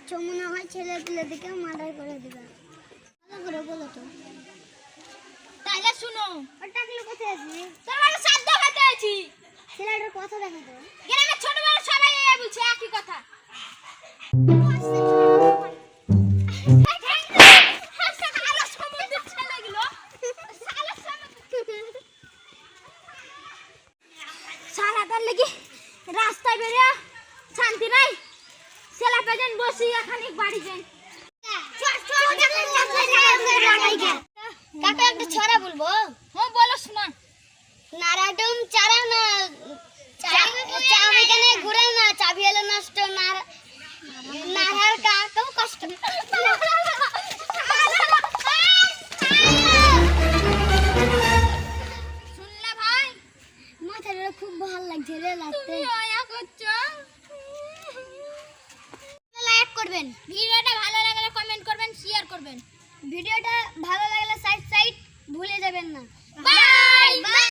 যাচ্ছ মনে হয় ছেলে পেলে দিকে মার্ডার করে দিবে। ভালো করে বলো তো। তাইলে শুনো, টাকলে কোথায় আছি? তোমার সাধ্য হাতে আছি। ছেলেটার কথা দেখো তো। গ্রামের ছোট বড় সবাই এই বলছে একই কথা। সারাটার লাগি রাস্তায় বেরিয়ে শান্তি নাই। ছেলে পেজেন বসি এখানে বাড়ি যাই। কাকা একটা ছড়া বলবো? হ্যাঁ বলো শোনা। নারাডুম চারা না চাবি কেন ঘুরে না, চাবি এলো নষ্ট, নাড়ার কাকেও কষ্ট। শুনলা ভাই? মাথাটা খুব ভালো লাগছে রে লাগতে। তুমি আয়া করছো। লাইক করবেন, ভিডিওটা ভালো লাগলে কমেন্ট করবেন, শেয়ার করবেন। ভিডিওটা ভালো লাগলে সাইড ভুলে যাবেন না। বাই।